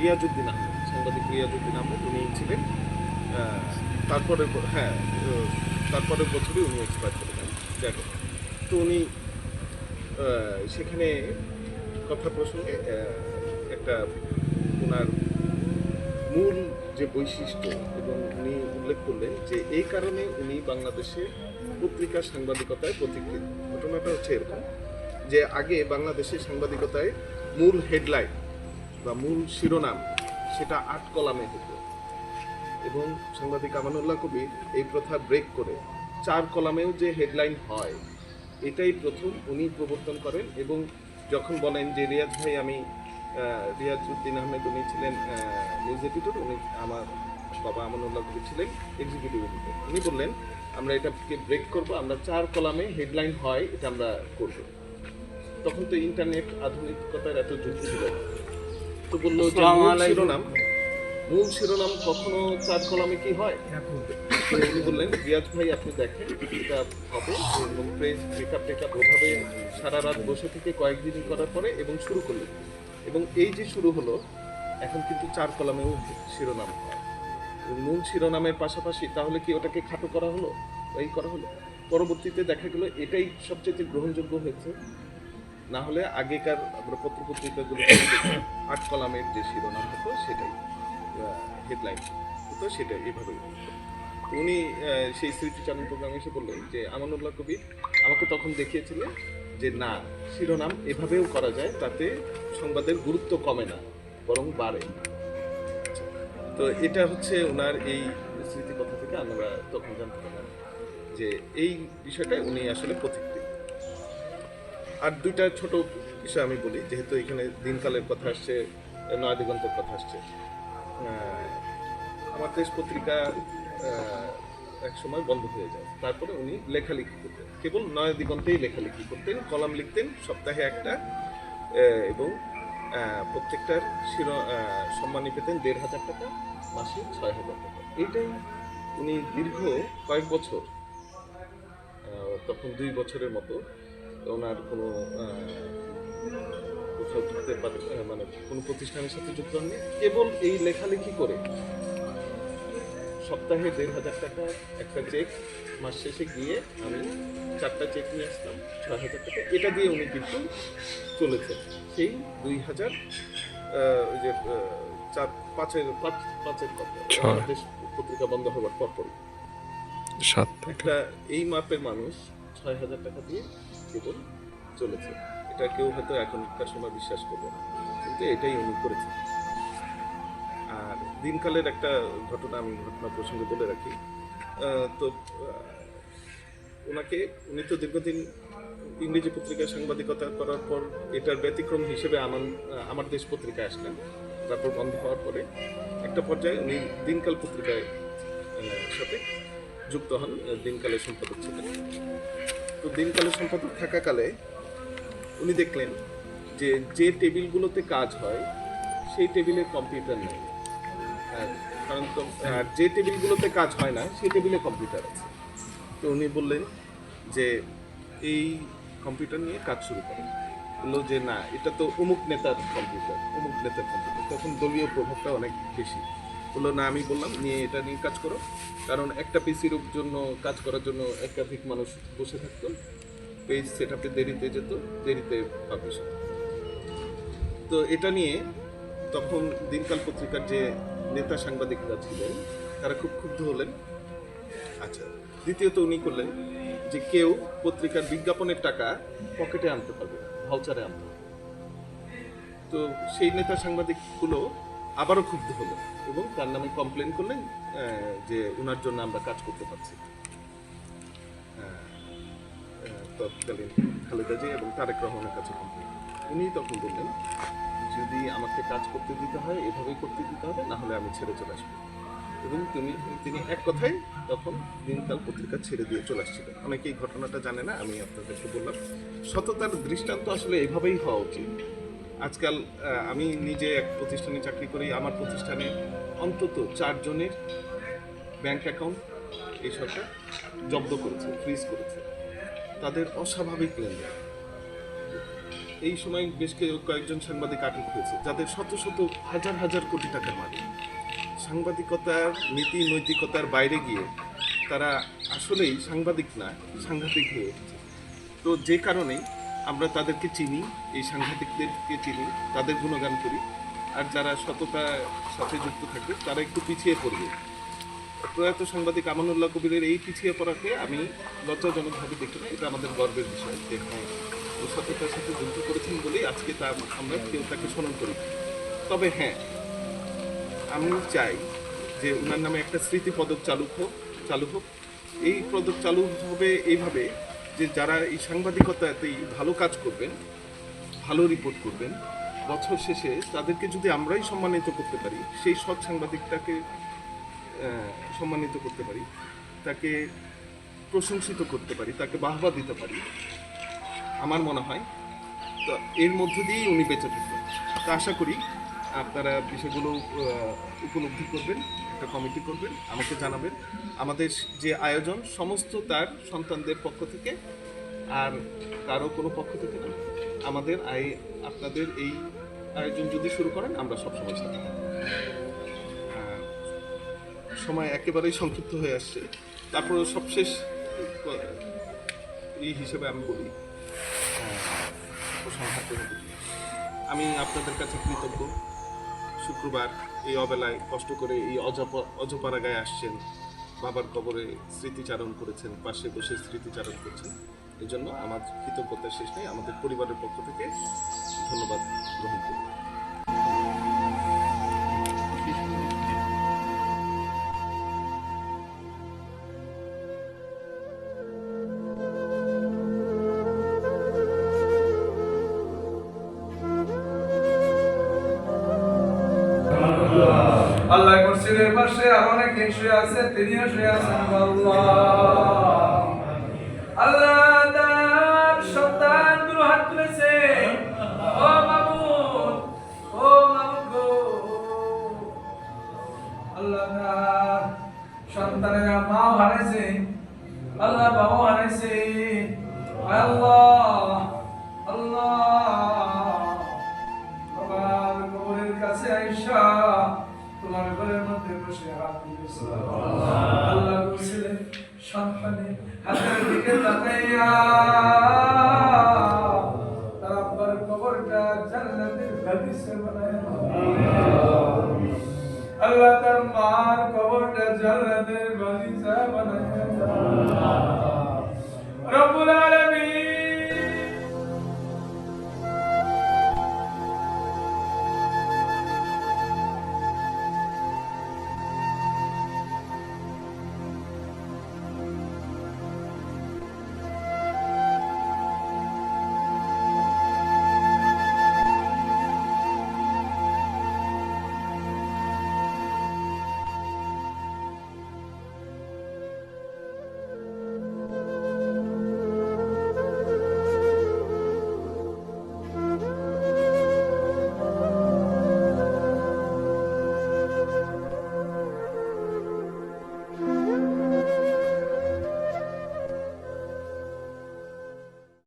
রিয়াজউদ্দিন আহমেদ, সাংবাদিক রিয়াজউদ্দিন আহমেদ উনি ছিলেন। তারপরে হ্যাঁ, তারপরের বছরই উনি এক্সপায়ার করে যান। যাই হোক, তো উনি সেখানে কথা প্রসঙ্গে একটা ওনার মূল যে বৈশিষ্ট্য এবং উনি উল্লেখ করলেন যে এই কারণে উনি বাংলাদেশে পত্রিকা সাংবাদিকতায় পথিকৃৎ। ঘটনাটা হচ্ছে এরকম যে আগে বাংলাদেশে সাংবাদিকতায় মূল হেডলাইন বা মূল শিরোনাম সেটা 8 কলামে হতো, এবং সাংবাদিক আমানুল্লাহ কবির এই প্রথা ব্রেক করে 4 কলামেও যে হেডলাইন হয় এটাই প্রথম উনি প্রবর্তন করেন। এবং যখন বলেন যে রিয়াজ ভাই, আমি রিয়াজউদ্দিন আহমেদ উনি ছিলেন নিউজ এডিটর, উনি আমার বাবা আমানুল্লাহ কবির ছিলেন এক্সিকিউটিভ এডিটর, উনি বললেন আমরা এটাকে ব্রেক করব, আমরা 4 কলামে হেডলাইন হয় এটা আমরা করব। তখন তো ইন্টারনেট আধুনিকতার এত যুগ ছিল, তো বললো যে মূল শিরোনাম কখনো 4 কলামে কি হয়। তো উনি বললেন রিয়াজ ভাই আপনি দেখেন এটা হবে, এবং প্রেস ব্রেকআপ ওভাবে সারা রাত বসে থেকে কয়েকদিন করার পরে এবং শুরু করলেন, এবং এই যে শুরু হলো এখন কিন্তু 4 কলামেও শিরোনাম হয়। মূল শিরোনামের পাশাপাশি তাহলে কি ওটাকে খাটো করা হলো, এই করা হলো। পরবর্তীতে দেখা গেল এটাই সবচেয়ে গ্রহণযোগ্য হয়েছে। না হলে আগেকার আমরা পত্রপত্রিকাগুলো 8 কলামের যে শিরোনাম হতো সেটাই হেডলাইন হতো, সেটা এভাবে। উনি সেই স্মৃতিচারণ প্রোগ্রামে এসে বললেন যে আমানুল্লাহ কবির আমাকে তখন দেখিয়েছিলেন যে না, শিরোনাম এভাবেও করা যায়, তাতে সংবাদের গুরুত্ব কমে না বরং বাড়ে। তো এটা হচ্ছে ওনার এই স্মৃতিকথা থেকে আমরা তখন জানতে পারলাম যে এই বিষয়টাই উনি আসলে পথিকৃৎ। আর দুইটা ছোট বিষয় আমি বলি, যেহেতু এখানে দিনকালের কথা আসছে, নয়া দিগন্তের কথা আসছে। আমার দেশ পত্রিকা এক সময় বন্ধ হয়ে যায়, তারপরে উনি লেখালেখি করতেন, কেবল নয়া দিগন্তেই লেখালেখি করতেন, কলাম লিখতেন সপ্তাহে একটা, এবং প্রত্যেকটার সম্মানী পেতেন 1,500 টাকা, মাসে 6,000 টাকা। এইটাই উনি দীর্ঘ কয়েক বছর, তখন 2 বছরের মতো ওনার কোনো কোথাও যুক্ত মানে কোনো প্রতিষ্ঠানের সাথে যুক্ত হননি, কেবল এই লেখালেখি করে সপ্তাহে 1,500 টাকা একটা চেক, মাস শেষে গিয়ে আমি 4টা চেক নিয়ে আসতাম 6,000 টাকা, এটা দিয়ে উনি কিন্তু চলেছেন সেই 2,000 ওই যে 4-5-এর কথা, দেশ পত্রিকা বন্ধ হওয়ার পরপরই একটা এই মাপের মানুষ 6,000 টাকা দিয়ে কেবল চলেছে। এটা কেউ হয়তো এখনকার সময় বিশ্বাস করবে না, কিন্তু এটাই উনি করেছেন। আর দিনকালের একটা ঘটনা আমি ঘটনা প্রসঙ্গে বলে রাখি। তো উনি তো দীর্ঘদিন ইংরেজি পত্রিকায় সাংবাদিকতা করার পর এটার ব্যতিক্রম হিসেবে আমার দেশ পত্রিকায় আসলেন। তারপর বন্ধ হওয়ার পরে একটা পর্যায়ে উনি দিনকাল পত্রিকায় সাথে যুক্ত হন, দিনকালের সম্পাদক ছিলেন। তো দিনকালের সম্পাদক থাকাকালে উনি দেখলেন যে যে টেবিলগুলোতে কাজ হয় সেই টেবিলে কম্পিউটার নেই, কারণ তো যে টেবিলগুলোতে কাজ হয় না সেই টেবিলে কম্পিউটার আছে। তো উনি বললেন যে এই কম্পিউটার নিয়ে কাজ শুরু করেন। বললো যে না, এটা তো অমুক নেতার কম্পিউটার, অমুক নেতার কম্পিউটার, তখন দলীয় প্রভাবটা অনেক বেশি। বললো না, আমি বললাম নিয়ে এটা নিয়ে কাজ করো, কারণ একটা পিসির জন্য কাজ করার জন্য একাধিক মানুষ বসে থাকতো, পেজ সেট আপে দেরিতে যেত, দেরিতে পাবলিশ হতো। তো এটা নিয়ে তখন দিনকাল পত্রিকার যে নেতা সাংবাদিকরা ছিলেন তারা খুব ক্ষুব্ধ হলেন। আচ্ছা, দ্বিতীয়ত উনি করলেন যে কেউ পত্রিকার বিজ্ঞাপনের টাকা পকেটে আনতে পারবে, ভাউচারে আনতে হবে। তো সেই নেতা সাংবাদিকগুলো আবারও ক্ষুব্ধ হলেন এবং তার নামে কমপ্লেন করলেন যে ওনার জন্য আমরা কাজ করতে পারছি। তৎকালীন খালেদা জিয়া এবং তারেক রহমানের কাছে কমপ্লেন। উনি তখন বললেন যদি আমাকে কাজ করতে দিতে হয় এভাবেই করতে দিতে হবে, না হলে আমি ছেড়ে চলে আসবো। এবং তিনি এক কথায় তখন দিনকাল পত্রিকা ছেড়ে দিয়ে চলে আসছিলেন। অনেকেই ঘটনাটা জানে না, আমি আপনাদেরকে বললাম। সততার দৃষ্টান্ত আসলে এভাবেই হওয়া উচিত। আজকাল আমি নিজে এক প্রতিষ্ঠানে চাকরি করি, আমার প্রতিষ্ঠানে অন্তত 4 জনের ব্যাংক অ্যাকাউন্ট এই সরকার জব্দ করেছে, ফ্রিজ করেছে, তাদের অস্বাভাবিক লেনদেন। এই সময় বেশ কয়েকজন সাংবাদিক আটক হয়েছে যাদের শত শত হাজার হাজার কোটি টাকার মালিক। সাংবাদিকতার নীতি নৈতিকতার বাইরে গিয়ে তারা আসলেই সাংবাদিক না, সাংঘাতিক হয়ে উঠছে। তো যে কারণে আমরা তাদেরকে চিনি, এই সাংঘাতিকদেরকে চিনি, তাদের গুণগান করি। আর যারা সততার সাথে যুক্ত থাকবে তারা একটু পিছিয়ে পড়বে। প্রয়াত সাংবাদিক আমানুল্লাহ কবিরের এই পিছিয়ে পড়াকে আমি লজ্জাজনকভাবে দেখি না। এটা আমাদের গর্বের বিষয় যে হ্যাঁ, ও সততার সাথে যুক্ত করেছেন বলেই আজকে আমরা কেউ তাকে স্মরণ করি। তবে হ্যাঁ, আমি চাই যে ওনার নামে একটা স্মৃতি পদক চালু হোক। এই পদক চালু হবে এইভাবে যে যারা এই সাংবাদিকতাতেই ভালো কাজ করবেন, ভালো রিপোর্ট করবেন, বছর শেষে তাদেরকে যদি আমরাই সম্মানিত করতে পারি, সেই সৎ সাংবাদিকটাকে সম্মানিত করতে পারি, তাকে প্রশংসিত করতে পারি, তাকে বাহবা দিতে পারি, আমার মনে হয় তো এর মধ্য দিয়েই উনি বেঁচে থাকবেন। তা আশা করি আপনারা বিষয়গুলো উপলব্ধি করবেন, একটা কমিটি করবেন, আমাকে জানাবেন। আমাদের যে আয়োজন সমস্ত তার সন্তানদের পক্ষ থেকে, আর কারো কোনো পক্ষ থেকে না। আপনাদের এই আয়োজন যদি শুরু করেন আমরা সবসময় সাথে। সময় একেবারেই সংক্ষিপ্ত হয়ে আসছে, তারপরে সবশেষ এই হিসেবে আমি বলি, আমি আপনাদের কাছে কৃতজ্ঞ। শুক্রবার এই অবেলায় কষ্ট করে এই অজপাড়াগায় আসছেন, বাবার কবরে স্মৃতিচারণ করেছেন, পাশে বসে স্মৃতিচারণ করছেন। এই জন্য আমার কৃতজ্ঞতার শেষ নেই। আমাদের পরিবারের পক্ষ থেকে ধন্যবাদ গ্রহণ করি। আল্লাহ মসজিদের পাশে অনেক শুয়ে আছে, তিনিও শুয়ে আছেন। আল্লাহ তার সন্তানগুলো হাত তুলেছে। ও মামুন, ও মামুন গো, আল্লাহ তার সন্তানেরা মাও হারাইছে, আল্লাহ বাবাও হারাইছে। আল্লাহ আল্লাহ বাবার কবরের কাছে আইসা তোমার ঘরের মধ্যে বসে হাত দিয়েছে। আল্লাহ বলছিলেন সন্তানের হাতের দিকে তাকাইয়া তার আব্বার কবরটা জান্নাতের বাগিচা বানায়। আল্লাহ তার মার কবরটা জান্নাতের বাগিচা বানায়। রব্বুল